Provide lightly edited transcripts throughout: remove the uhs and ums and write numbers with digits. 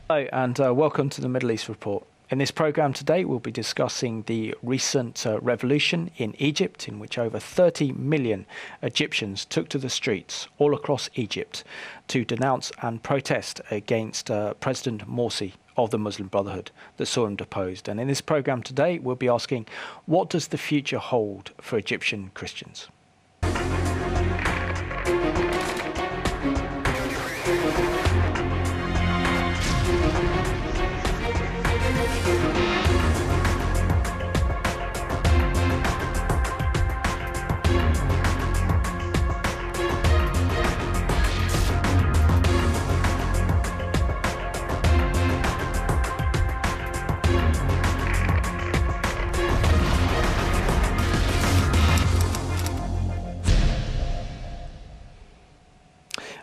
Hello and welcome to the Middle East Report. In this programme today we'll be discussing the recent revolution in Egypt, in which over 30 million Egyptians took to the streets all across Egypt to denounce and protest against President Morsi of the Muslim Brotherhood that saw him deposed. And in this programme today we'll be asking, what does the future hold for Egyptian Christians?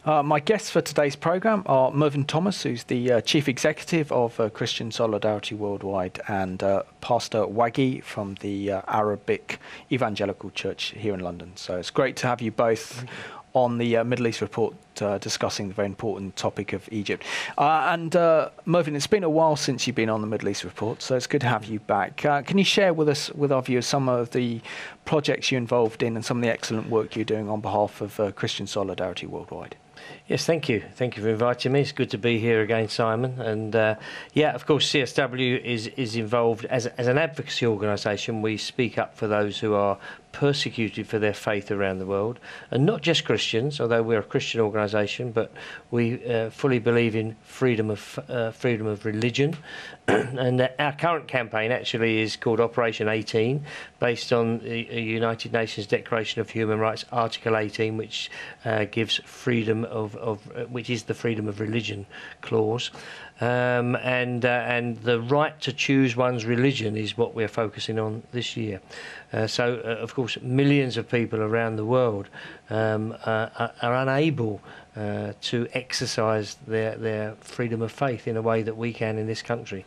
My guests for today's programme are Mervyn, who's the Chief Executive of Christian Solidarity Worldwide, and Pastor Wagih from the Arabic Evangelical Church here in London. So it's great to have you both on the Middle East Report discussing the very important topic of Egypt. Mervyn, it's been a while since you've been on the Middle East Report, so it's good to have you back. Can you share with us, with our viewers, some of the projects you're involved in and some of the excellent work you're doing on behalf of Christian Solidarity Worldwide? Yes, thank you. Thank you for inviting me. It's good to be here again, Simon. And yeah, of course, CSW is involved as an advocacy organisation. We speak up for those who are persecuted for their faith around the world, and not just Christians, although we're a Christian organisation, but we fully believe in freedom of religion. And our current campaign actually is called Operation 18, based on the United Nations Declaration of Human Rights, Article 18, which gives freedom which is the freedom of religion clause. And the right to choose one's religion is what we're focusing on this year. Of course, millions of people around the world are unable to exercise their freedom of faith in a way that we can in this country.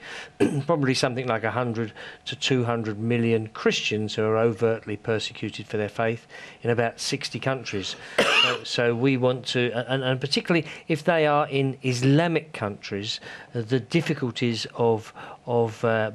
Probably something like 100 to 200 million Christians who are overtly persecuted for their faith in about 60 countries. So we want to, and particularly if they are in Islamic countries, the difficulties of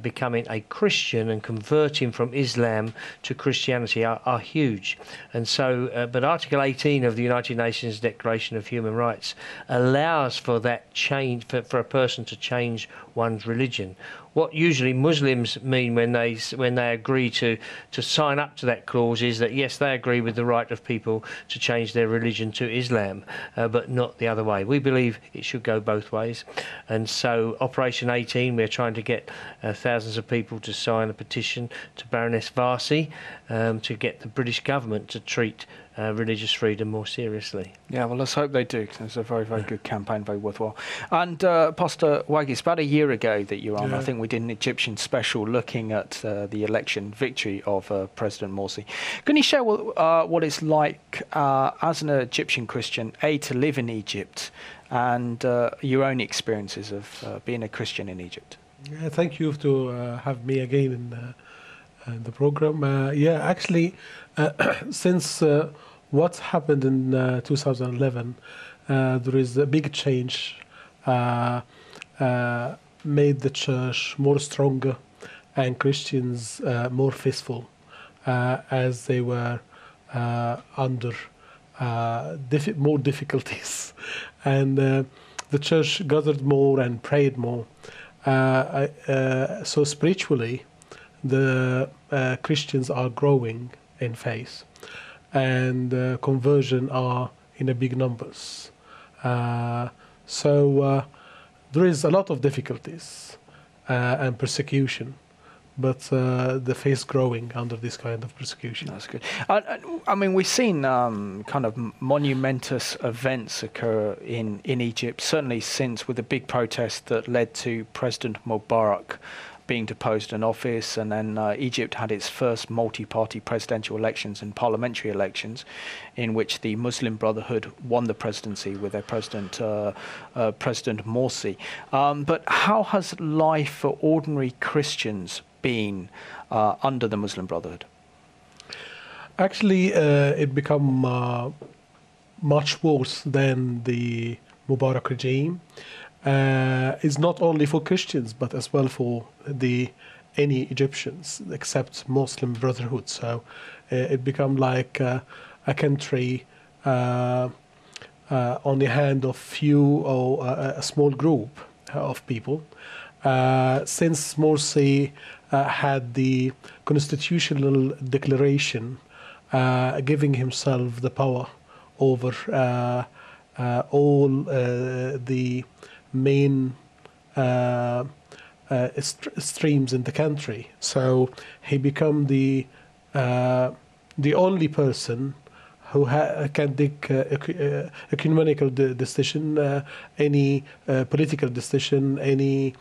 becoming a Christian and converting from Islam to Christianity are huge. And so, but Article 18 of the United Nations Declaration of Human Rights allows for that change, for a person to change one's religion. What usually Muslims mean when they agree to sign up to that clause is that, yes, they agree with the right of people to change their religion to Islam, but not the other way. We believe it should go both ways. And so Operation 18, we're trying to get thousands of people to sign a petition to Baroness Varsi to get the British government to treat religious freedom more seriously. Yeah, well, let's hope they do. It's a very, very good campaign, very worthwhile. And Pastor Wagih, it's about a year ago that you were on. I think we did an Egyptian special looking at the election victory of President Morsi. Can you share what it's like as an Egyptian Christian, to live in Egypt, and your own experiences of being a Christian in Egypt? Yeah, thank you to have me again in the program. Actually, since what happened in 2011, there is a big change, made the church more stronger and Christians more faithful, as they were under more difficulties. And the church gathered more and prayed more. So spiritually, the Christians are growing in faith, and conversion are in a big numbers. So there is a lot of difficulties and persecution, but the faith growing under this kind of persecution. That's good. I mean, we've seen kind of monumentous events occur in Egypt, certainly since with the big protest that led to President Mubarak being deposed in office, and then Egypt had its first multi-party presidential elections and parliamentary elections, in which the Muslim Brotherhood won the presidency with their president, President Morsi. But how has life for ordinary Christians been under the Muslim Brotherhood? Actually, it become much worse than the Mubarak regime. is not only for Christians but as well for any Egyptians except Muslim Brotherhood. So it become like a country on the hand of few or a small group of people. Since Morsi had the constitutional declaration giving himself the power over all the main streams in the country, so he become the only person who can take a ecumenical decision, any political decision, any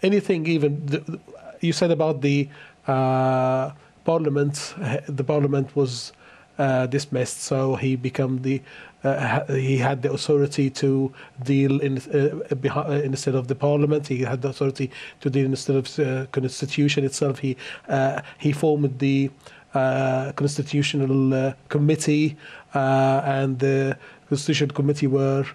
anything. Even you said about the parliament. The parliament was dismissed, so he become he had the authority to deal instead of the parliament. He had the authority to deal instead of the constitution itself. He formed the constitutional committee, and the constitutional committee were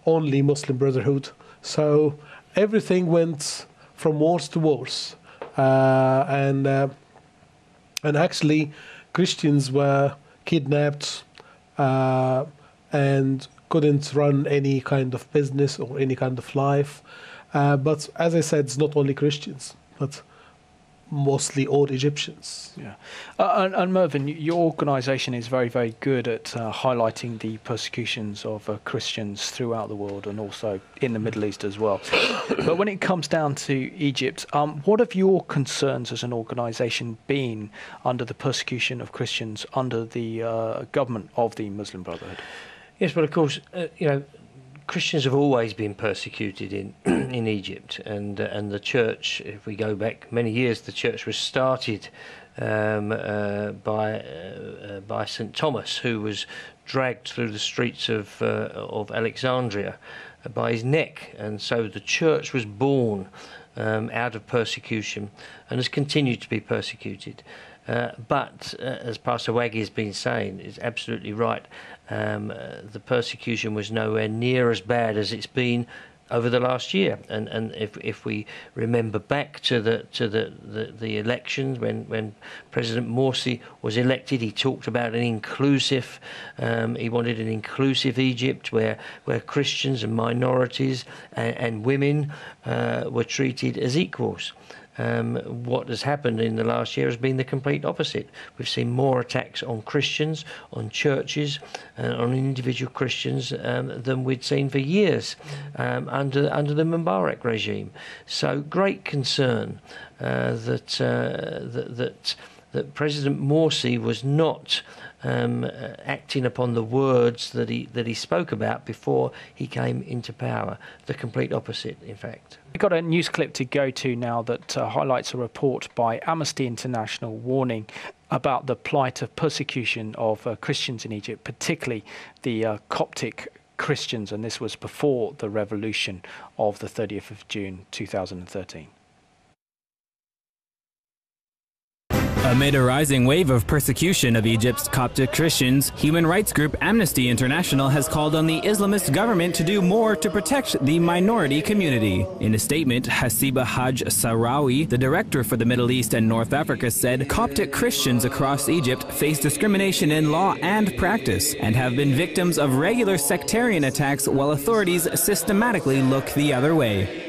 only Muslim Brotherhood. So everything went from worse to worse, and actually Christians were kidnapped and couldn't run any kind of business or any kind of life. But as I said, it's not only Christians, but mostly all Egyptians. Yeah, and Mervyn, your organisation is very, very good at highlighting the persecutions of Christians throughout the world and also in the Middle East as well. But when it comes down to Egypt, what have your concerns as an organisation been under the persecution of Christians under the government of the Muslim Brotherhood? Yes, well, of course, Christians have always been persecuted in Egypt, and the church, if we go back many years, the church was started by St. Thomas, who was dragged through the streets of Alexandria by his neck, and so the church was born out of persecution and has continued to be persecuted. But as Pastor Wagih has been saying, it's absolutely right. The persecution was nowhere near as bad as it's been over the last year. And if we remember back to the elections, when President Morsi was elected, he talked about an inclusive. He wanted an inclusive Egypt where Christians and minorities and women were treated as equals. What has happened in the last year has been the complete opposite. We've seen more attacks on Christians, on churches, on individual Christians than we'd seen for years under the Mubarak regime. So great concern that President Morsi was not acting upon the words that he spoke about before he came into power. The complete opposite, in fact. We've got a news clip to go to now that highlights a report by Amnesty International warning about the plight of persecution of Christians in Egypt, particularly the Coptic Christians, and this was before the revolution of the 30th of June 2013. Amid a rising wave of persecution of Egypt's Coptic Christians, human rights group Amnesty International has called on the Islamist government to do more to protect the minority community. In a statement, Hasiba Haj Sarawi, the director for the Middle East and North Africa, said Coptic Christians across Egypt face discrimination in law and practice and have been victims of regular sectarian attacks while authorities systematically look the other way.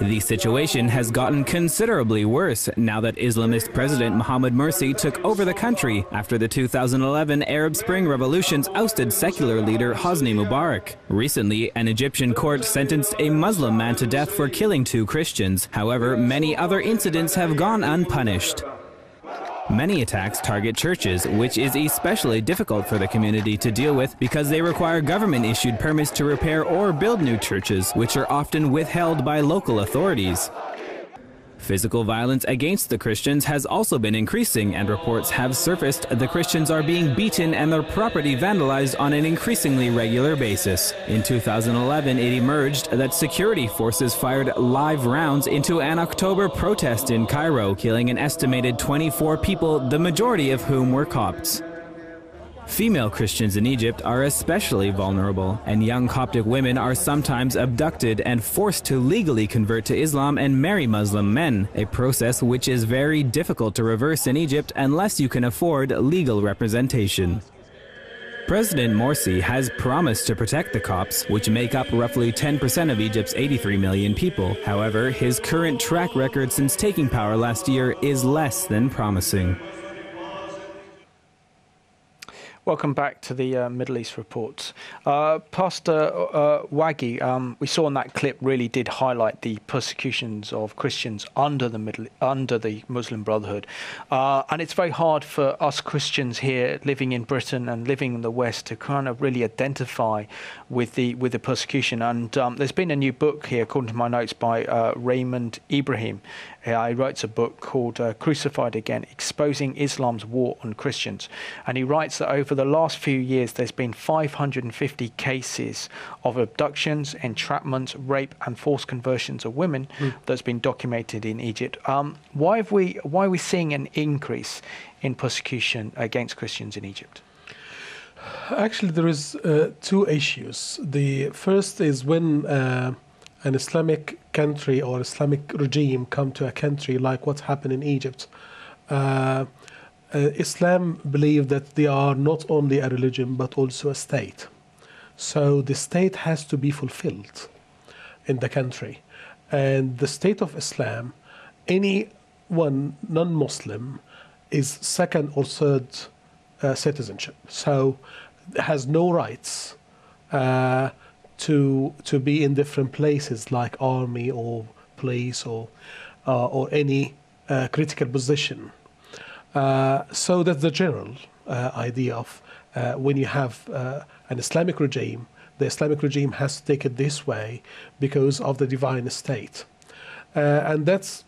The situation has gotten considerably worse now that Islamist President Mohamed Morsi took over the country after the 2011 Arab Spring revolutions ousted secular leader Hosni Mubarak. Recently, an Egyptian court sentenced a Muslim man to death for killing 2 Christians. However, many other incidents have gone unpunished. Many attacks target churches, which is especially difficult for the community to deal with because they require government-issued permits to repair or build new churches, which are often withheld by local authorities. Physical violence against the Christians has also been increasing, and reports have surfaced the Christians are being beaten and their property vandalized on an increasingly regular basis. In 2011, it emerged that security forces fired live rounds into an October protest in Cairo, killing an estimated 24 people, the majority of whom were Copts. Female Christians in Egypt are especially vulnerable, and young Coptic women are sometimes abducted and forced to legally convert to Islam and marry Muslim men, a process which is very difficult to reverse in Egypt unless you can afford legal representation. President Morsi has promised to protect the Copts, which make up roughly 10% of Egypt's 83 million people. However, his current track record since taking power last year is less than promising. Welcome back to the Middle East Reports. Pastor Wagih, we saw in that clip, really did highlight the persecutions of Christians under the Muslim Brotherhood. And it's very hard for us Christians here living in Britain and living in the West to kind of really identify with the persecution. And there's been a new book here, according to my notes, by Raymond Ibrahim. He writes a book called Crucified Again, Exposing Islam's War on Christians. And he writes that over the last few years, there's been 550 cases of abductions, entrapments, rape and forced conversions of women that's been documented in Egypt. Why are we seeing an increase in persecution against Christians in Egypt? Actually, there is two issues. The first is when an Islamic country or Islamic regime come to a country like what's happened in Egypt. Islam believe that they are not only a religion but also a state. So the state has to be fulfilled in the country. And the state of Islam, anyone non-Muslim is second or third citizenship. So has no rights to be in different places like army or police or any critical position. So that's the general idea of when you have an Islamic regime, the Islamic regime has to take it this way because of the divine state. And that's,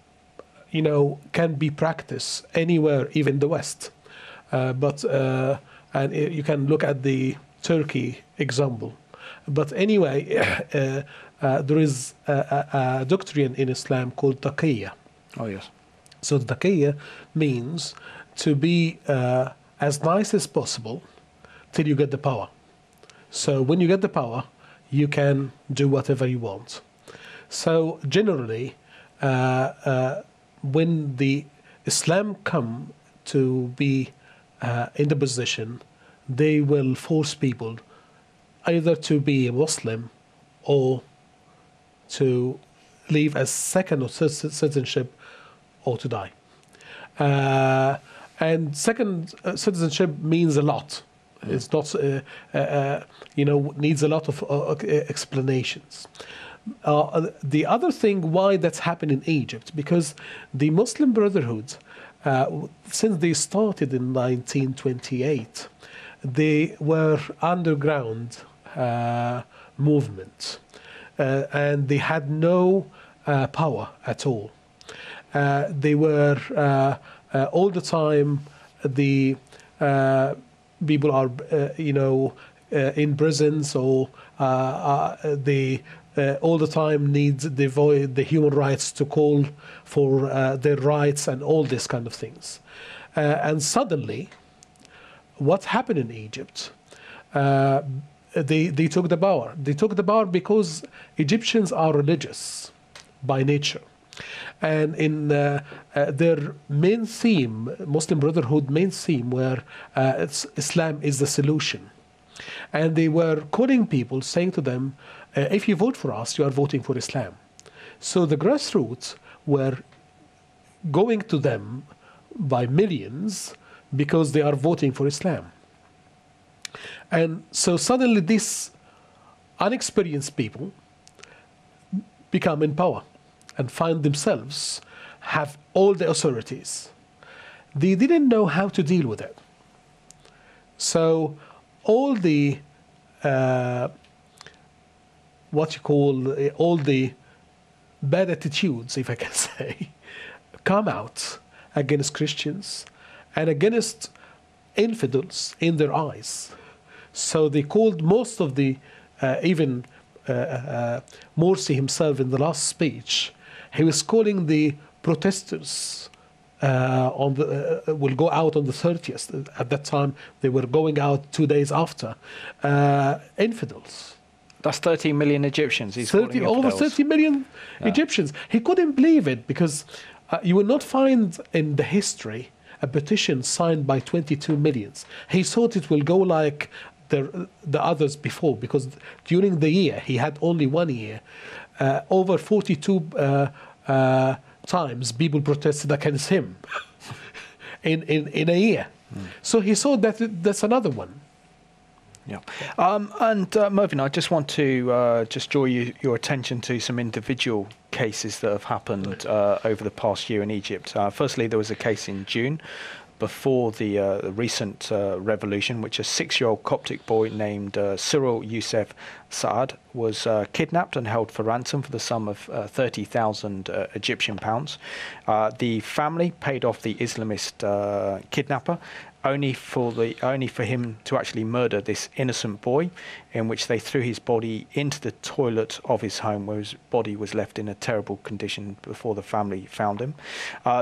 can be practiced anywhere, even the West. And you can look at the Turkey example. But anyway, there is a doctrine in Islam called taqiyya. Oh, yes. So taqiyya means to be as nice as possible till you get the power. So when you get the power, you can do whatever you want. So generally, when the Islam come to be in the position, they will force people either to be a Muslim or to leave as second or third citizenship or to die. And second citizenship means a lot. It's not, needs a lot of explanations. The other thing why that's happened in Egypt, because the Muslim Brotherhood, since they started in 1928, they were underground movement, and they had no power at all. They were all the time the people are in prisons, or they all the time need the human rights to call for their rights and all this kind of things. And suddenly, what happened in Egypt? They took the power. They took the power because Egyptians are religious by nature. And in their main theme, Muslim Brotherhood main theme, where Islam is the solution. And they were calling people, saying to them, if you vote for us, you are voting for Islam. So the grassroots were going to them by millions because they are voting for Islam. And so suddenly these unexperienced people become in power and find themselves have all the authorities. They didn't know how to deal with it. So all the all the bad attitudes, if I can say, come out against Christians and against infidels in their eyes. So they called most of the, even Morsi himself in the last speech, he was calling the protesters will go out on the 30th. At that time, they were going out 2 days after. Infidels. That's 30 million Egyptians. He's Over 30 million Egyptians. He couldn't believe it because you will not find in the history a petition signed by 22 millions. He thought it will go like the others before, because during the year, he had only 1 year, over 42 times people protested against him in a year. So he saw that that's another one. Yeah. And Mervyn, I just want to just draw your attention to some individual cases that have happened over the past year in Egypt. Firstly, there was a case in June before the recent revolution, which a 6-year-old Coptic boy named Cyril Youssef Saad was kidnapped and held for ransom for the sum of 30,000 Egyptian pounds. The family paid off the Islamist kidnapper, only for him to actually murder this innocent boy, in which they threw his body into the toilet of his home, where his body was left in a terrible condition before the family found him.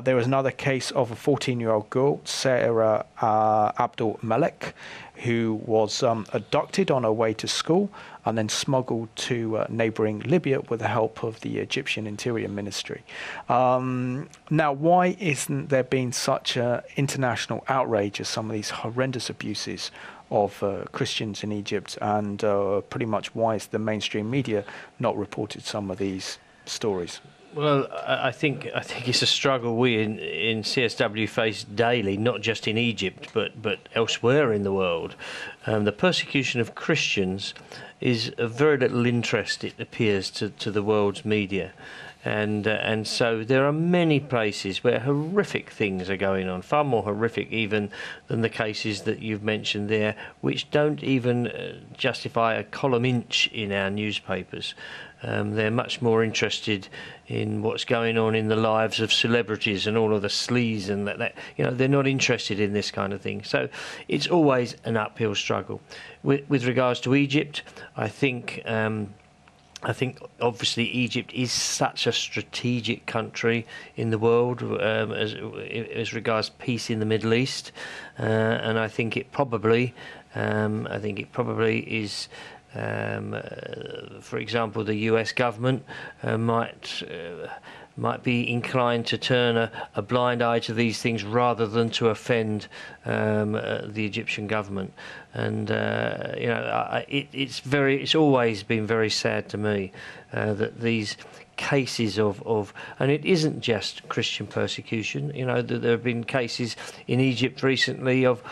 There was another case of a 14-year-old girl, Sarah Abdelmassih, who was abducted on her way to school and then smuggled to neighbouring Libya with the help of the Egyptian Interior Ministry. Now, why isn't there been such international outrage as some of these horrendous abuses of Christians in Egypt, and pretty much why is the mainstream media not reported some of these stories? Well, I think it's a struggle we in CSW face daily, not just in Egypt, but elsewhere in the world. The persecution of Christians is of very little interest, it appears, to the world's media. And so there are many places where horrific things are going on, far more horrific even than the cases that you've mentioned there, which don't even justify a column inch in our newspapers. They're much more interested in what's going on in the lives of celebrities and all of the sleaze and that. They're not interested in this kind of thing. So it's always an uphill struggle. With regards to Egypt, I think obviously Egypt is such a strategic country in the world as regards peace in the Middle East, and I think it probably is. For example, the US government might be inclined to turn a blind eye to these things rather than to offend the Egyptian government. And it's always been very sad to me that these cases of and it isn't just Christian persecution. There have been cases in Egypt recently of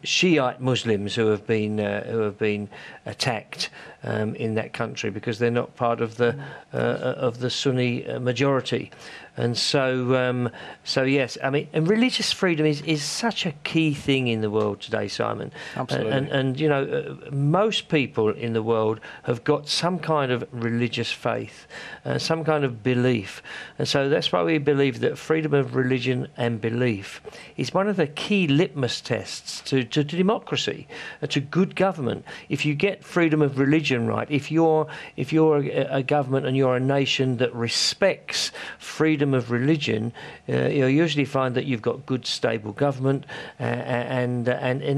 Shiite Muslims who have been attacked in that country because they're not part of the Sunni majority. And so yes, I mean, and religious freedom is such a key thing in the world today, Simon. Absolutely. And most people in the world have got some kind of religious faith, some kind of belief. And so that's why we believe that freedom of religion and belief is one of the key litmus tests to democracy, to good government. If you get freedom of religion right, if you're a government and you're a nation that respects freedom of religion, you'll usually find that you've got good, stable government, and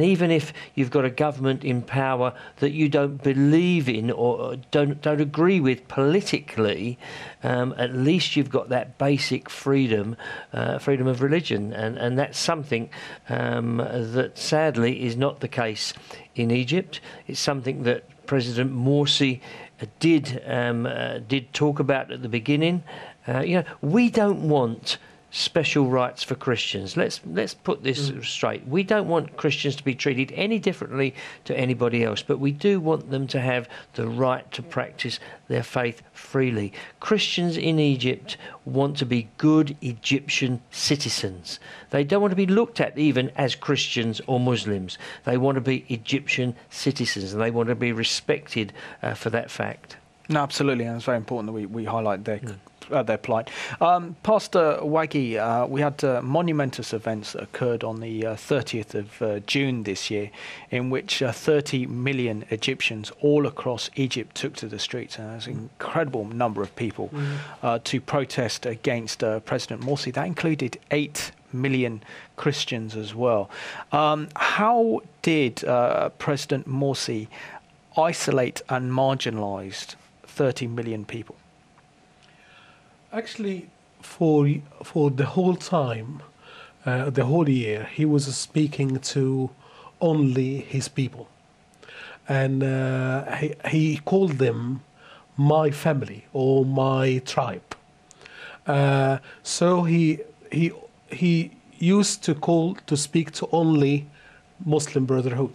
even if you've got a government in power that you don't believe in or don't agree with politically, at least you've got that basic freedom of religion, and that's something that sadly is not the case in Egypt. It's something that President Morsi did talk about at the beginning. We don't want special rights for Christians. Let's put this straight. We don't want Christians to be treated any differently to anybody else, but we do want them to have the right to practice their faith freely. Christians in Egypt want to be good Egyptian citizens. They don't want to be looked at even as Christians or Muslims. They want to be Egyptian citizens, and they want to be respected for that fact. No, absolutely, and it's very important that we highlight their plight. Pastor Wagih, we had monumentous events that occurred on the 30th of June this year, in which 30 million Egyptians all across Egypt took to the streets. There's an incredible number of people to protest against President Morsi. That included 8 million Christians as well. How did President Morsi isolate and marginalised 30 million people? Actually, for the whole time, the whole year, he was speaking to only his people, and he called them my family or my tribe. So he used to speak to only Muslim Brotherhood,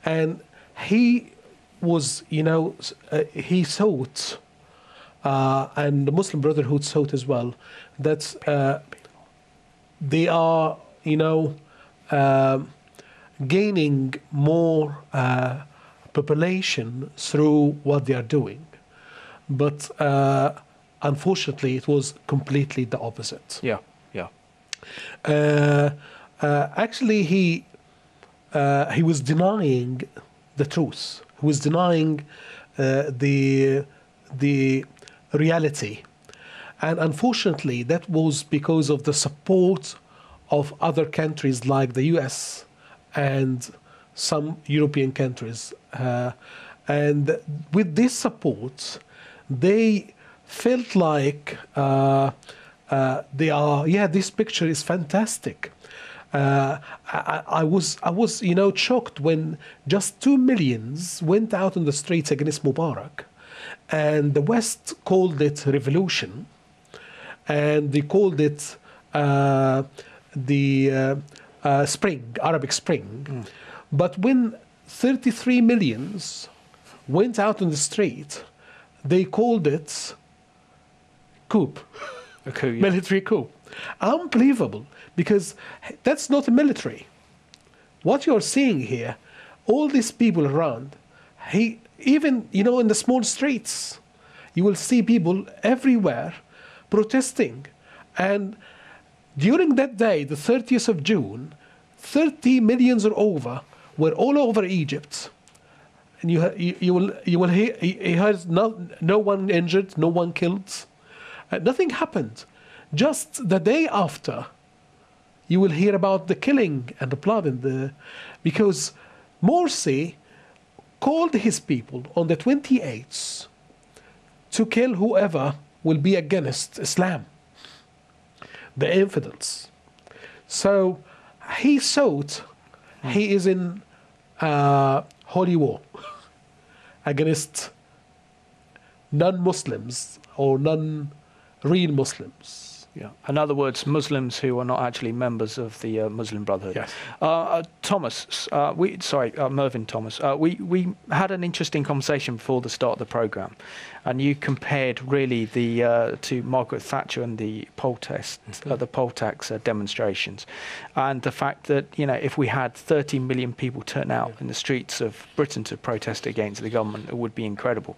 and he was, he thought, and the Muslim Brotherhood thought as well, that they are, gaining more population through what they are doing. But unfortunately, it was completely the opposite. Yeah, yeah. Actually, he was denying the truth. He was denying the reality, and unfortunately, that was because of the support of other countries like the U.S. and some European countries. And with this support, they felt like they are, this picture is fantastic. I was shocked when just 2 million went out on the streets against Mubarak, and the West called it revolution, and they called it the Arabic Spring. But when 33 million went out on the street, they called it coup. A coup, yeah. Military coup. Unbelievable, because that's not a military. What you're seeing here, all these people around, even in the small streets, you will see people everywhere protesting. And during that day, the 30th of June, 30 million or over were all over Egypt. And you will hear no one injured, no one killed. Nothing happened. Just the day after, you will hear about the killing and the blood because Morsi called his people on the 28th to kill whoever will be against Islam, the infidels. So he thought he is in holy war against non-Muslims or non-real Muslims. Yeah. In other words, Muslims who are not actually members of the Muslim Brotherhood. Yes. Mervyn Thomas. We had an interesting conversation before the start of the programme, and you compared really to Margaret Thatcher and the poll tax demonstrations, and the fact that if we had 30 million people turn out in the streets of Britain to protest against the government, it would be incredible.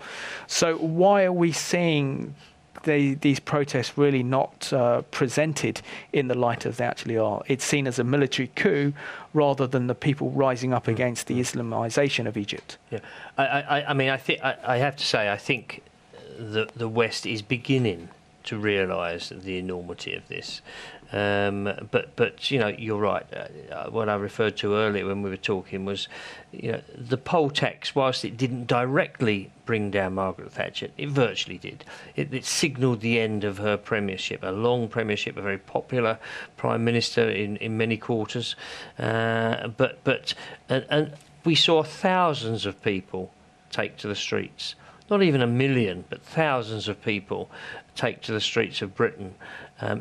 So why are we seeing these protests really not presented in the light as they actually are? It's seen as a military coup rather than the people rising up against the Islamization of Egypt. Yeah, I have to say, I think the West is beginning to realise the enormity of this. But you're right. What I referred to earlier when we were talking was, the poll tax, whilst it didn't directly bring down Margaret Thatcher, it virtually did. It signalled the end of her premiership, a long premiership, a very popular prime minister in many quarters. But we saw thousands of people take to the streets. Not even 1 million, but thousands of people take to the streets of Britain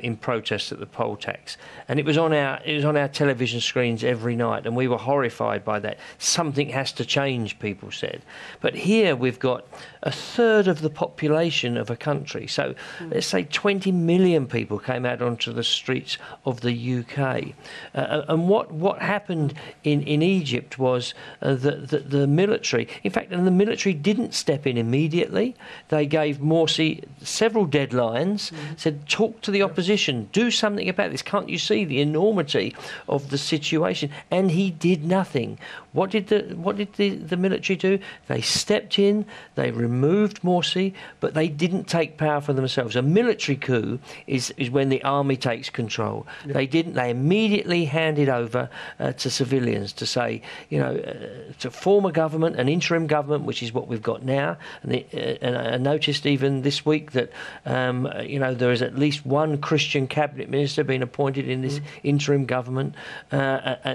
in protest at the poll tax, and it was on our television screens every night, and we were horrified by that. Something has to change, people said. But here we've got 1/3 of the population of a country. So let's say 20 million people came out onto the streets of the UK, and what happened in Egypt was that the military, in fact, and the military didn't step in immediately. They gave Morsi several deadlines, said talk to the opposition, do something about this. Can't you see the enormity of the situation? And he did nothing. What did the military do? They stepped in, they removed Morsi, but they didn't take power for themselves. A military coup is when the army takes control. Yeah. They didn't. They immediately handed over to civilians to say, to form a government, an interim government, which is what we've got now. And I noticed even this week that, there is at least one Christian cabinet minister being appointed in this interim government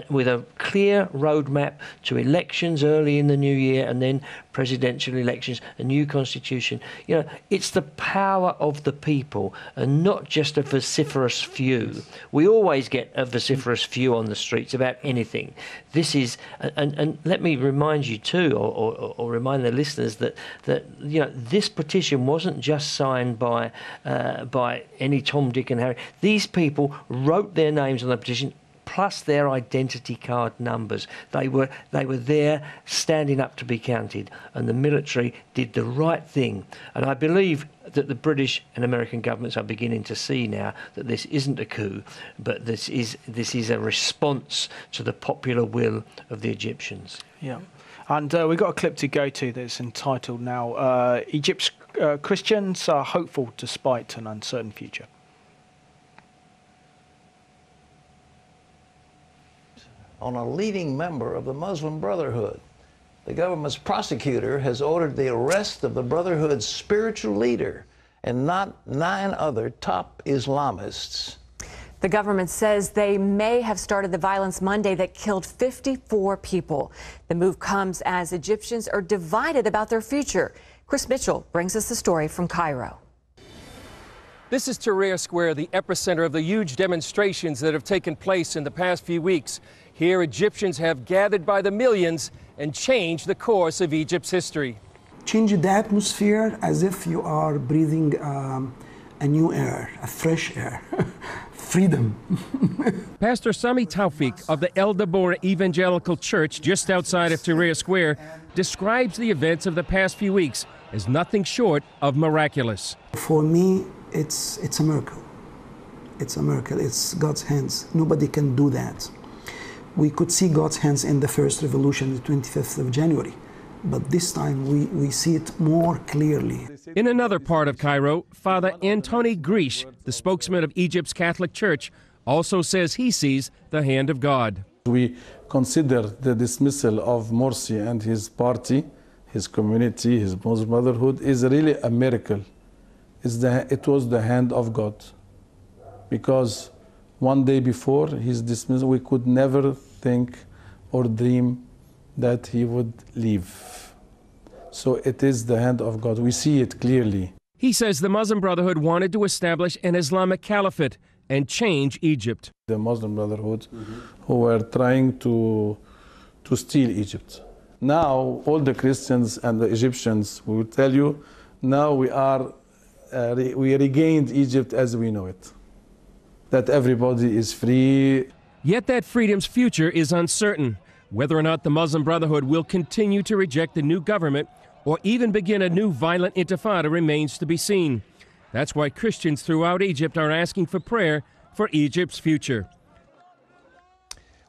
with a clear roadmap to elections early in the new year and then presidential elections, a new constitution. It's the power of the people and not just a vociferous few. We always get a vociferous few on the streets about anything. This is, and let me remind you too, or remind the listeners that this petition wasn't just signed by any Tom, Dick and Harry. These people wrote their names on the petition, plus their identity card numbers. They were there standing up to be counted, and the military did the right thing. And I believe that the British and American governments are beginning to see now that this isn't a coup, but this is a response to the popular will of the Egyptians. Yeah. And we've got a clip to go to that's entitled now, Egypt's Christians are hopeful despite an uncertain future. On a leading member of the Muslim Brotherhood. The government's prosecutor has ordered the arrest of the Brotherhood's spiritual leader and not 9 other top Islamists. The government says they may have started the violence Monday that killed 54 people. The move comes as Egyptians are divided about their future. Chris Mitchell brings us the story from Cairo. This is Tahrir Square, the epicenter of the huge demonstrations that have taken place in the past few weeks. Here, Egyptians have gathered by the millions and changed the course of Egypt's history. Change the atmosphere as if you are breathing a new air, a fresh air, freedom. Pastor Sami Taufik of the El Deborah Evangelical Church just outside of Tahrir Square describes the events of the past few weeks as nothing short of miraculous. For me, it's a miracle. It's a miracle. It's God's hands. Nobody can do that. We could see God's hands in the first revolution, the 25th of January, but this time we see it more clearly. In another part of Cairo, Father Antoni Grish, the spokesman of Egypt's Catholic Church, also says he sees the hand of God. We consider the dismissal of Morsi and his party, his community, his Muslim Brotherhood, is really a miracle. It was the hand of God, because one day before his dismissal, we could never think or dream that he would leave. So it is the hand of God. We see it clearly. He says the Muslim Brotherhood wanted to establish an Islamic caliphate and change Egypt. The Muslim Brotherhood who were trying to steal Egypt. Now all the Christians and the Egyptians will tell you, now we regained Egypt as we know it. That everybody is free. Yet that freedom's future is uncertain. Whether or not the Muslim Brotherhood will continue to reject the new government or even begin a new violent intifada remains to be seen. That's why Christians throughout Egypt are asking for prayer for Egypt's future.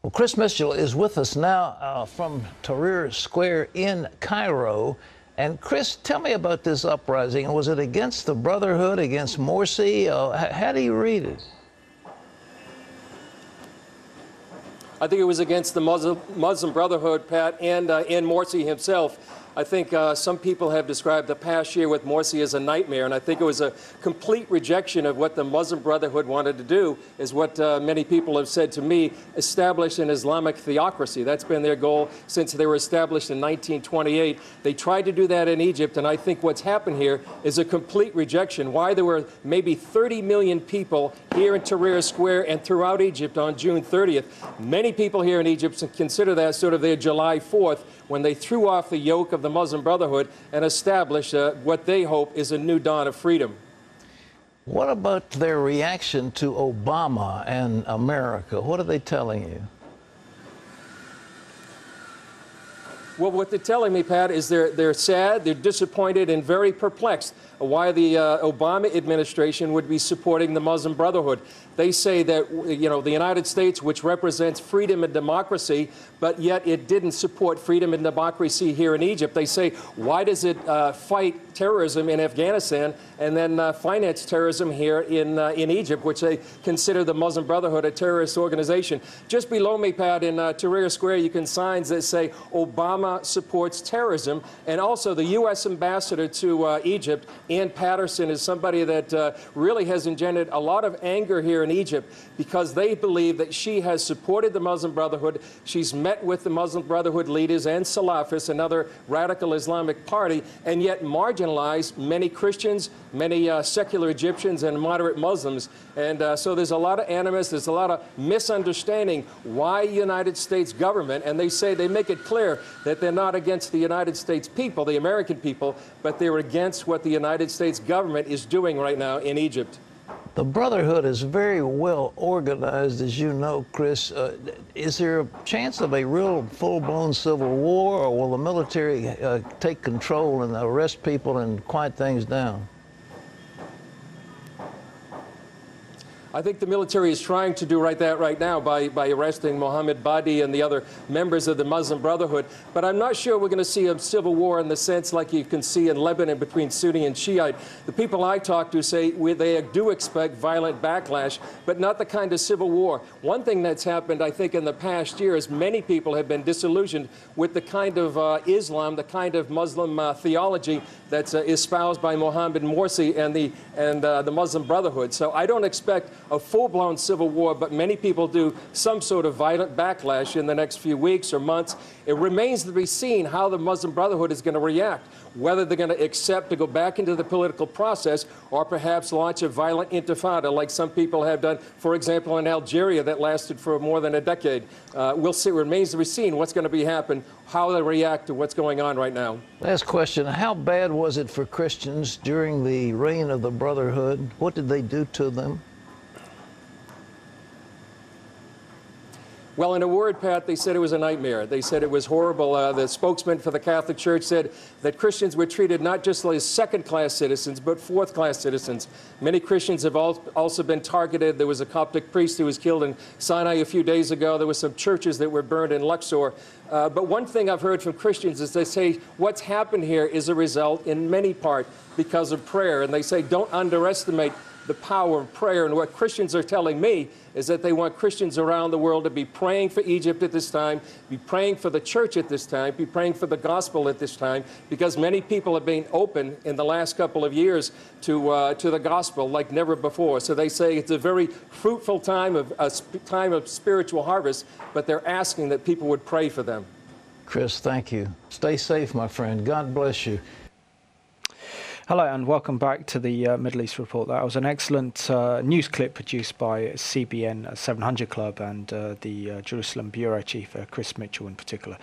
Well, Chris Mitchell is with us now from Tahrir Square in Cairo. And Chris, tell me about this uprising. Was it against the Brotherhood, against Morsi? How do you read it? I think it was against the Muslim Brotherhood, Pat, and Morsi himself. I think some people have described the past year with Morsi as a nightmare, and I think it was a complete rejection of what the Muslim Brotherhood wanted to do, is what many people have said to me, establish an Islamic theocracy. That's been their goal since they were established in 1928. They tried to do that in Egypt, and I think what's happened here is a complete rejection. Why there were maybe 30 million people here in Tahrir Square and throughout Egypt on June 30th. Many people here in Egypt consider that sort of their July 4th, when they threw off the yoke of the Muslim Brotherhood and established what they hope is a new dawn of freedom. What about their reaction to Obama and America? What are they telling you? Well, what they're telling me, Pat, is they're sad, they're disappointed, and very perplexed why the Obama administration would be supporting the Muslim Brotherhood. They say that, you know, the United States, which represents freedom and democracy, but yet it didn't support freedom and democracy here in Egypt. They say, why does it fight terrorism in Afghanistan and then finance terrorism here in Egypt, which they consider the Muslim Brotherhood a terrorist organization? Just below me, Pat, in Tahrir Square, you can signs that say Obama supports terrorism. And also the U.S. ambassador to Egypt, Ann Patterson, is somebody that really has engendered a lot of anger here in Egypt because they believe that she has supported the Muslim Brotherhood. She's met with the Muslim Brotherhood leaders and Salafists, another radical Islamic party, and yet marginalized many Christians, many secular Egyptians and moderate Muslims. And so there's a lot of animus, there's a lot of misunderstanding why the United States government, and they say they make it clear that they're not against the United States people, the American people, but they're against what the United States government is doing right now in Egypt. The Brotherhood is very well organized, as you know, Chris. Is there a chance of a real full-blown civil war, or will the military take control and arrest people and quiet things down? I think the military is trying to do that right now by arresting Mohammed Badi and the other members of the Muslim Brotherhood. But I'm not sure we're going to see a civil war in the sense like you can see in Lebanon between Sunni and Shiite. The people I talk to say they do expect violent backlash, but not the kind of civil war. One thing that's happened, I think, in the past year is many people have been disillusioned with the kind of Islam, the kind of Muslim theology that's espoused by Mohammed Morsi and the Muslim Brotherhood. So I don't expect a full-blown civil war, but many people do some sort of violent backlash in the next few weeks or months. It remains to be seen how the Muslim Brotherhood is going to react, whether they're going to accept to go back into the political process or perhaps launch a violent intifada like some people have done, for example, in Algeria that lasted for more than a decade. We'll see. It remains to be seen what's going to happen, how they react to what's going on right now. Last question. How bad was it for Christians during the reign of the Brotherhood? What did they do to them? Well, in a word, Pat, they said it was a nightmare. They said it was horrible. The spokesman for the Catholic Church said that Christians were treated not just as second-class citizens, but fourth-class citizens. Many Christians have also been targeted. There was a Coptic priest who was killed in Sinai a few days ago. There were some churches that were burned in Luxor. But one thing I've heard from Christians is they say what's happened here is a result, in many part, because of prayer. And they say don't underestimate the power of prayer. And what Christians are telling me is that they want Christians around the world to be praying for Egypt at this time, be praying for the church at this time, be praying for the gospel at this time, because many people have been open in the last couple of years to the gospel like never before. So they say it's a very fruitful time of spiritual harvest, but they're asking that people would pray for them. Chris, thank you. Stay safe, my friend. God bless you. Hello and welcome back to the Middle East Report. That was an excellent news clip produced by CBN 700 Club and the Jerusalem Bureau Chief, Chris Mitchell in particular.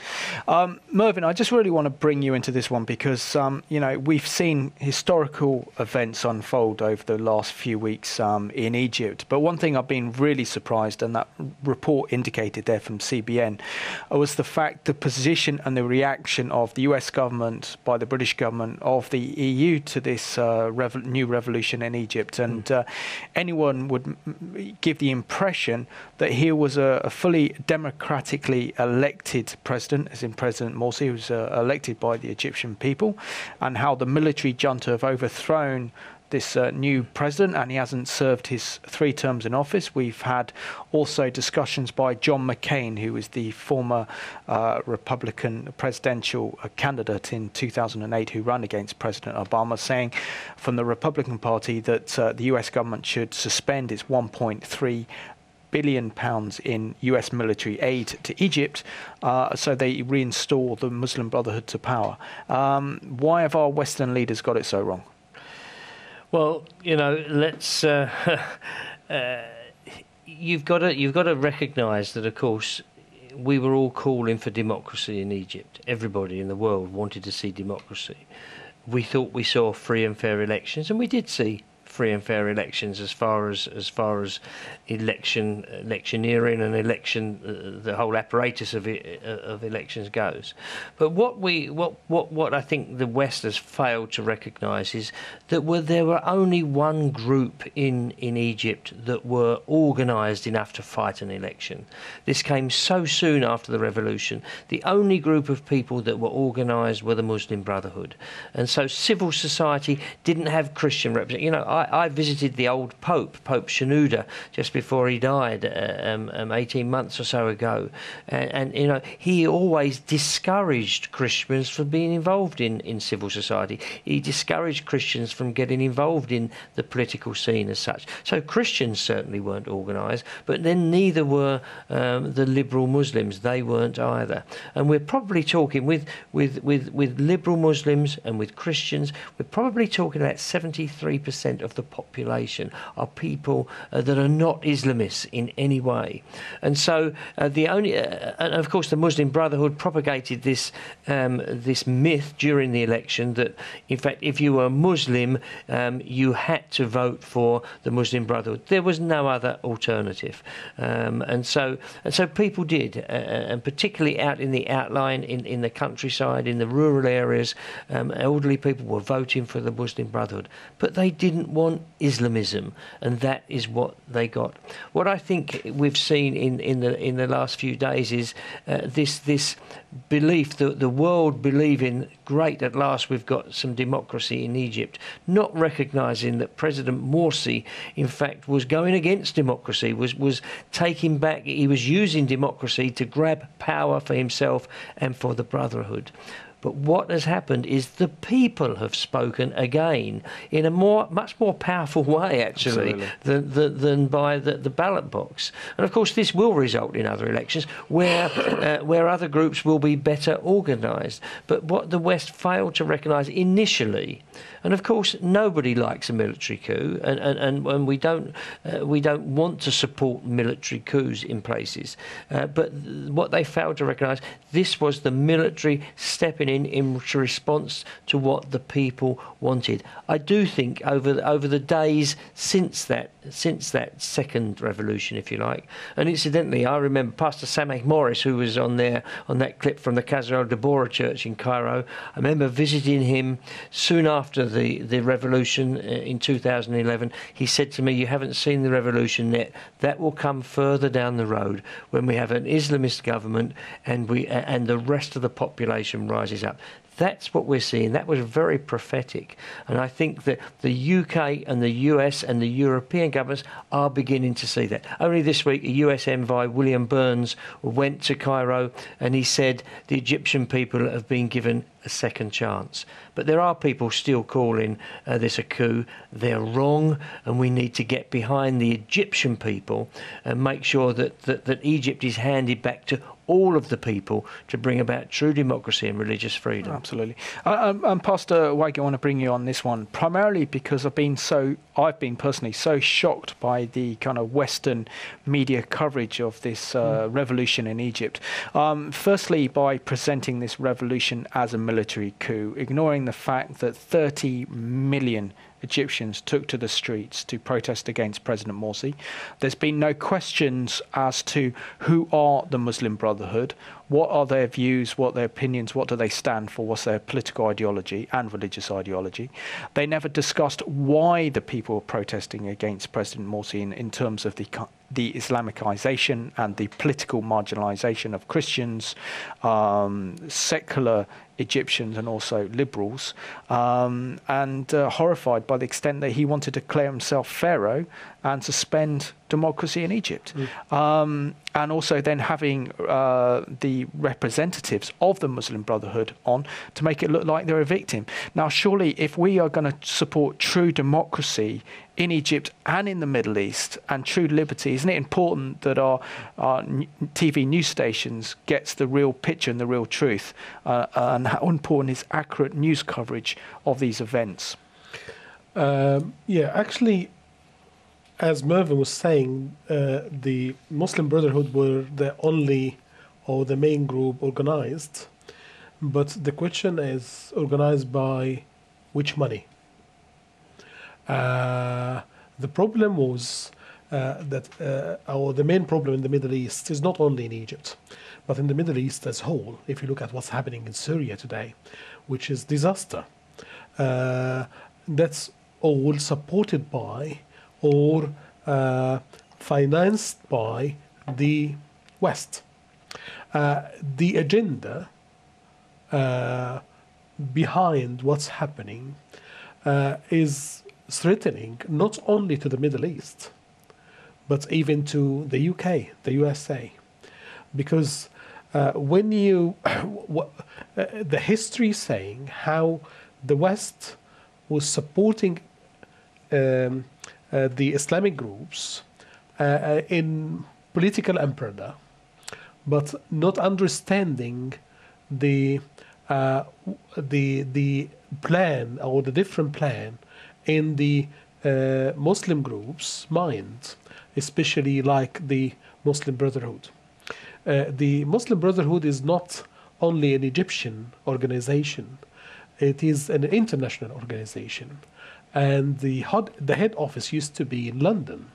Mervyn, I just really want to bring you into this one because, you know, we've seen historical events unfold over the last few weeks in Egypt. But one thing I've been really surprised, and that report indicated there from CBN, was the fact, the position and the reaction of the US government, by the British government, of the EU to this new revolution in Egypt. And anyone would give the impression that here was a fully democratically elected president, as in President Morsi, who was elected by the Egyptian people, and how the military junta have overthrown this new president, and he hasn't served his 3 terms in office. We've had also discussions by John McCain, who was the former Republican presidential candidate in 2008 who ran against President Obama, saying from the Republican Party that the US government should suspend its £1.3 billion in US military aid to Egypt, so they reinstall the Muslim Brotherhood to power. Why have our Western leaders got it so wrong? Well, you know, let's. You've got to recognise that, of course, we were all calling for democracy in Egypt. Everybody in the world wanted to see democracy. We thought we saw free and fair elections, and we did see free and fair elections as far as electioneering and the whole apparatus of elections goes. But what I think the West has failed to recognise is that there were only one group in Egypt that were organised enough to fight an election. This came so soon after the revolution. The only group of people that were organised were the Muslim Brotherhood, and so civil society didn't have Christian representation. You know, I visited the old Pope Shenouda, just before he died 18 months or so ago, and you know, he always discouraged Christians from being involved in civil society. He discouraged Christians from getting involved in the political scene as such. So Christians certainly weren't organised, but then neither were the liberal Muslims. They weren't either. And we're probably talking with liberal Muslims and with Christians, we're probably talking about 73% of the population are people that are not Islamists in any way. And so and of course the Muslim Brotherhood propagated this myth during the election that in fact if you were Muslim you had to vote for the Muslim Brotherhood. There was no other alternative, and so people did, and particularly out in the outline, in the countryside, in the rural areas, elderly people were voting for the Muslim Brotherhood, but they didn't want Islamism, and that is what they got. What I think we've seen in the last few days is this belief that the world believing, great, at last we've got some democracy in Egypt, not recognising that President Morsi in fact was going against democracy, was taking back, he was using democracy to grab power for himself and for the Brotherhood. But what has happened is the people have spoken again in a much more powerful way, actually, than by the ballot box. And of course, this will result in other elections where other groups will be better organised. But what the West failed to recognise initially, and of course, nobody likes a military coup, and we don't want to support military coups in places. But what they failed to recognise, this was the military stepping in response to what the people wanted. I do think over the days since that second revolution, if you like, and incidentally, I remember Pastor Sameh Morris, who was on that clip from the Qasr al-Deborah Church in Cairo. I remember visiting him soon after the revolution in 2011. He said to me, "You haven't seen the revolution yet. That will come further down the road when we have an Islamist government and the rest of the population rises up." That's what we're seeing. That was very prophetic. And I think that the UK and the US and the European governments are beginning to see that. Only this week, a US envoy, William Burns, went to Cairo and he said the Egyptian people have been given a second chance. But there are people still calling this a coup. They're wrong, and we need to get behind the Egyptian people and make sure that Egypt is handed back to all of the people to bring about true democracy and religious freedom. Absolutely. And Pastor Wagih, I want to bring you on this one, primarily because I've been personally so shocked by the kind of Western media coverage of this revolution in Egypt. Firstly, by presenting this revolution as a military coup, ignoring the fact that 30 million Egyptians took to the streets to protest against President Morsi. There's been no questions as to who are the Muslim Brotherhood, what are their views, what are their opinions, what do they stand for, what's their political ideology and religious ideology. They never discussed why the people were protesting against President Morsi in terms of the Islamicization and the political marginalization of Christians, secular Egyptians and also liberals, and horrified by the extent that he wanted to declare himself pharaoh and suspend democracy in Egypt. And also then having the representatives of the Muslim Brotherhood on to make it look like they're a victim. Now, surely if we are going to support true democracy in Egypt and in the Middle East and true liberty, isn't it important that our TV news stations gets the real picture and the real truth, and how important is accurate news coverage of these events? Actually, as Mervyn was saying, the Muslim Brotherhood were the only or the main group organized, but the question is organized by which money? The problem was or the main problem in the Middle East is not only in Egypt, but in the Middle East as a whole. If you look at what's happening in Syria today, which is disaster, that's all supported by or financed by the West. The agenda behind what's happening is threatening not only to the Middle East, but even to the UK, the USA, because when you the history saying how the West was supporting the Islamic groups in political umbrella, but not understanding the plan or the different plan in the Muslim groups' mind, especially like the Muslim Brotherhood. The Muslim Brotherhood is not only an Egyptian organization, it is an international organization. And the head office used to be in London.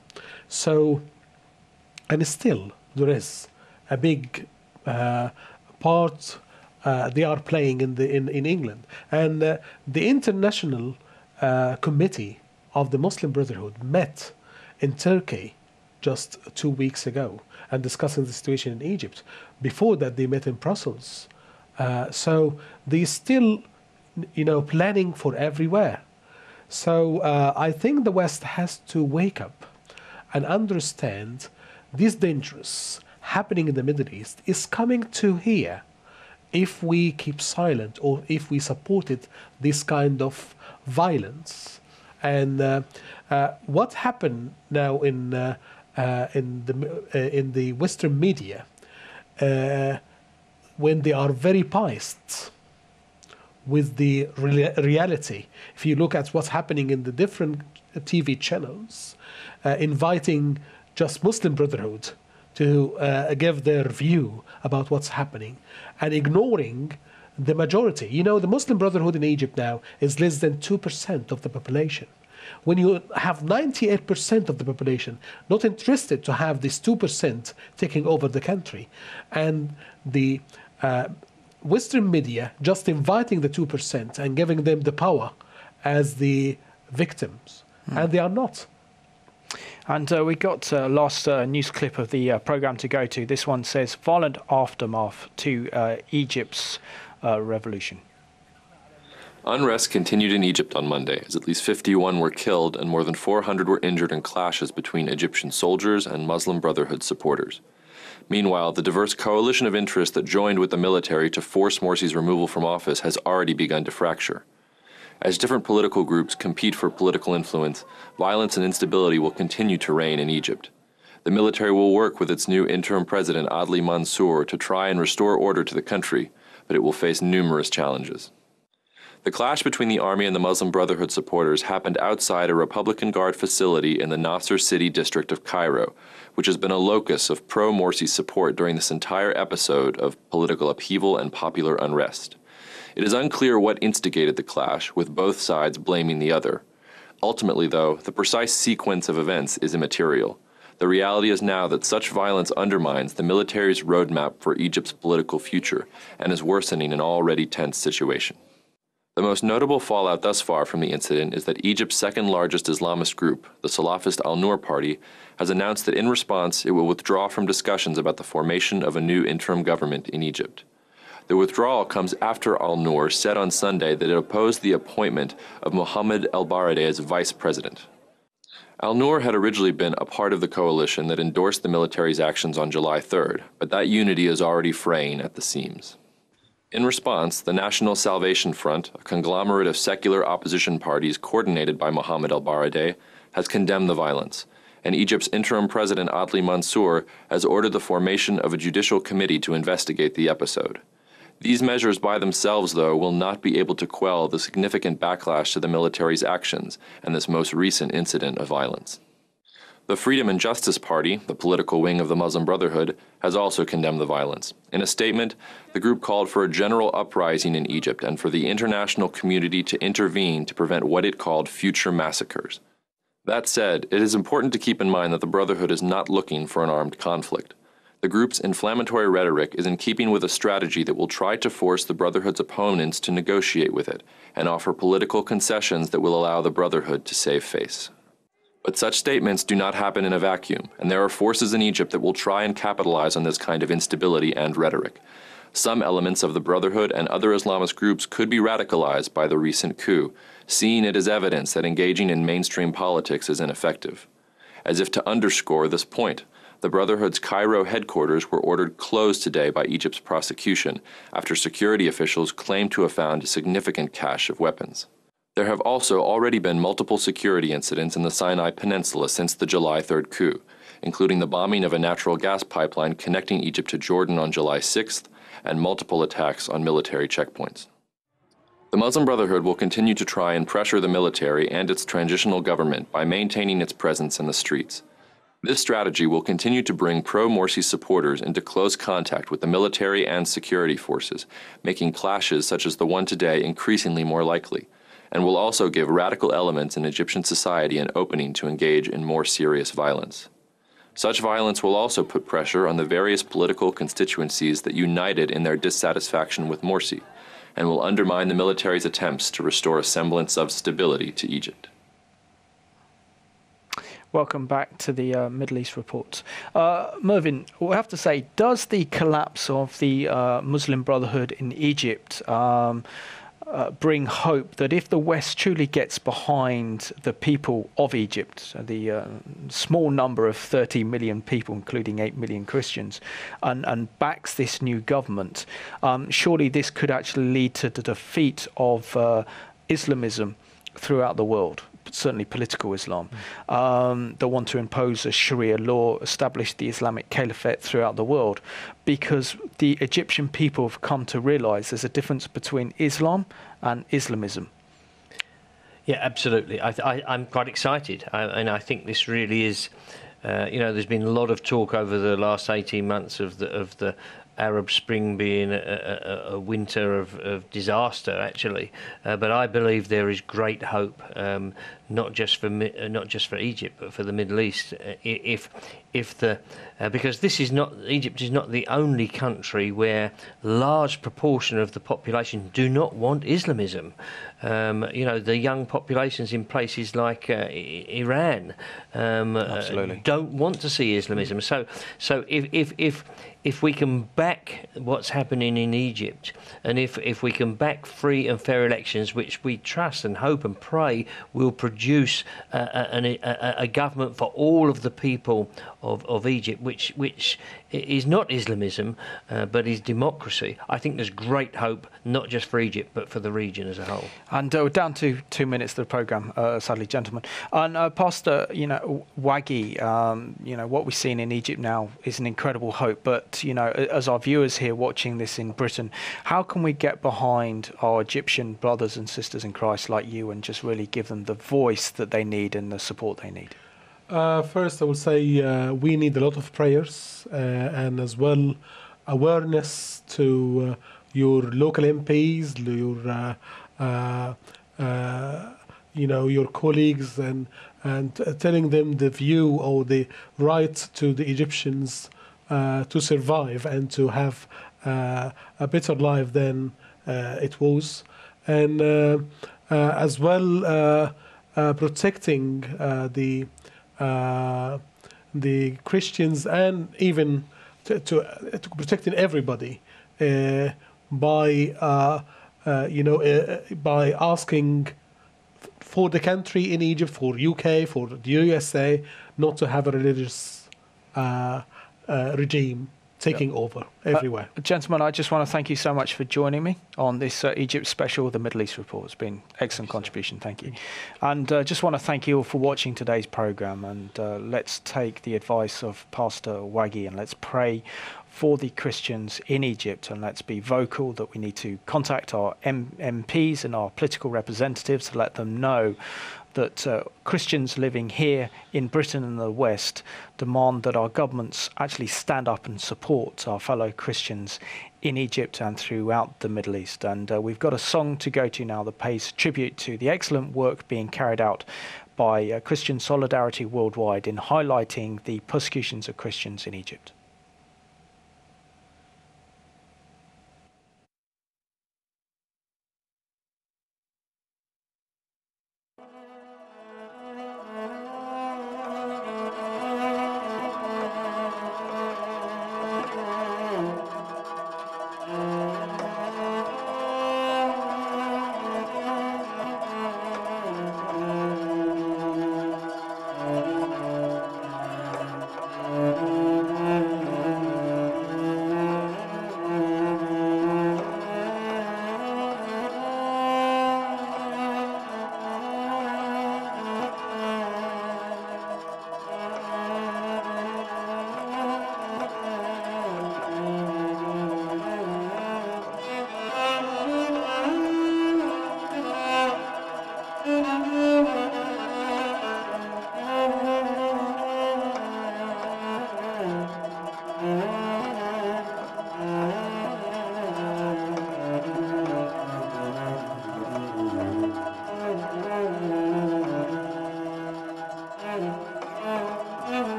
So, and still there is a big part they are playing in England. And the international committee of the Muslim Brotherhood met in Turkey just 2 weeks ago and discussing the situation in Egypt. Before that, they met in Brussels. So they still, planning for everywhere. So I think the West has to wake up and understand this dangerous happening in the Middle East is coming to here if we keep silent or if we supported this kind of violence. And what happened now in the Western media, when they are very biased with the reality. If you look at what's happening in the different TV channels, inviting just Muslim Brotherhood to give their view about what's happening and ignoring the majority. The Muslim Brotherhood in Egypt now is less than 2% of the population. When you have 98% of the population not interested to have this 2% taking over the country, and the Western media just inviting the 2% and giving them the power as the victims, and they are not. And we got last news clip of the program to go to. This one says, violent aftermath to Egypt's revolution. Unrest continued in Egypt on Monday, as at least 51 were killed and more than 400 were injured in clashes between Egyptian soldiers and Muslim Brotherhood supporters. Meanwhile, the diverse coalition of interest that joined with the military to force Morsi's removal from office has already begun to fracture. As different political groups compete for political influence, violence and instability will continue to reign in Egypt. The military will work with its new interim president, Adli Mansour, to try and restore order to the country, but it will face numerous challenges. The clash between the army and the Muslim Brotherhood supporters happened outside a Republican Guard facility in the Nasser City district of Cairo, which has been a locus of pro-Morsi support during this entire episode of political upheaval and popular unrest. It is unclear what instigated the clash, with both sides blaming the other. Ultimately, though, the precise sequence of events is immaterial. The reality is now that such violence undermines the military's roadmap for Egypt's political future and is worsening an already tense situation. The most notable fallout thus far from the incident is that Egypt's second-largest Islamist group, the Salafist Al-Noor Party, has announced that in response it will withdraw from discussions about the formation of a new interim government in Egypt. The withdrawal comes after Al-Noor said on Sunday that it opposed the appointment of Mohammed El-Baradei as vice president. Al-Noor had originally been a part of the coalition that endorsed the military's actions on July 3rd, but that unity is already fraying at the seams. In response, the National Salvation Front, a conglomerate of secular opposition parties coordinated by Mohammed El-Baradei, has condemned the violence, and Egypt's interim president Adli Mansour has ordered the formation of a judicial committee to investigate the episode. These measures by themselves, though, will not be able to quell the significant backlash to the military's actions and this most recent incident of violence. The Freedom and Justice Party, the political wing of the Muslim Brotherhood, has also condemned the violence. In a statement, the group called for a general uprising in Egypt and for the international community to intervene to prevent what it called future massacres. That said, it is important to keep in mind that the Brotherhood is not looking for an armed conflict. The group's inflammatory rhetoric is in keeping with a strategy that will try to force the Brotherhood's opponents to negotiate with it and offer political concessions that will allow the Brotherhood to save face. But such statements do not happen in a vacuum, and there are forces in Egypt that will try and capitalize on this kind of instability and rhetoric. Some elements of the Brotherhood and other Islamist groups could be radicalized by the recent coup, seeing it as evidence that engaging in mainstream politics is ineffective. As if to underscore this point, the Brotherhood's Cairo headquarters were ordered closed today by Egypt's prosecution after security officials claimed to have found a significant cache of weapons. There have also already been multiple security incidents in the Sinai Peninsula since the July 3rd coup, including the bombing of a natural gas pipeline connecting Egypt to Jordan on July 6th and multiple attacks on military checkpoints. The Muslim Brotherhood will continue to try and pressure the military and its transitional government by maintaining its presence in the streets. This strategy will continue to bring pro-Morsi supporters into close contact with the military and security forces, making clashes such as the one today increasingly more likely, and will also give radical elements in Egyptian society an opening to engage in more serious violence. Such violence will also put pressure on the various political constituencies that united in their dissatisfaction with Morsi, and will undermine the military's attempts to restore a semblance of stability to Egypt. Welcome back to the Middle East Report. Mervyn, we have to say, does the collapse of the Muslim Brotherhood in Egypt bring hope that if the West truly gets behind the people of Egypt, so the small number of 30 million people, including 8 million Christians, and backs this new government, surely this could actually lead to the defeat of Islamism throughout the world, certainly political Islam, that want to impose a Sharia law, establish the Islamic Caliphate throughout the world, because the Egyptian people have come to realize there's a difference between Islam and Islamism. Yeah, absolutely. I'm quite excited, and I think this really is, there's been a lot of talk over the last 18 months of the Arab Spring being a winter of disaster, actually, but I believe there is great hope, not just for Egypt, but for the Middle East. Because Egypt is not the only country where large proportion of the population do not want Islamism. The young populations in places like Iran don't want to see Islamism. So if we can back what's happening in Egypt, and if we can back free and fair elections, which we trust and hope and pray will produce a government for all of the people of Egypt, which is not Islamism, but is democracy, I think there's great hope, not just for Egypt, but for the region as a whole. And we're down to 2 minutes of the programme, sadly, gentlemen. And Pastor, Wagih, what we're seeing in Egypt now is an incredible hope. But, as our viewers here watching this in Britain, how can we get behind our Egyptian brothers and sisters in Christ like you and just really give them the voice that they need and the support they need? First, I would say we need a lot of prayers and as well awareness to your local MPs, your colleagues, and telling them the view or the right to the Egyptians to survive and to have a better life than it was, and as well protecting the Christians, and even to protecting everybody by asking for the country in Egypt, for UK, for the USA, not to have a religious regime taking over everywhere. Gentlemen, I just want to thank you so much for joining me on this Egypt special, the Middle East Report. It's been an excellent contribution. Thank you. And just want to thank you all for watching today's programme. And let's take the advice of Pastor Wagih and let's pray for the Christians in Egypt, and let's be vocal that we need to contact our MPs and our political representatives to let them know that Christians living here in Britain and the West demand that our governments actually stand up and support our fellow Christians in Egypt and throughout the Middle East. And we've got a song to go to now that pays tribute to the excellent work being carried out by Christian Solidarity Worldwide in highlighting the persecutions of Christians in Egypt.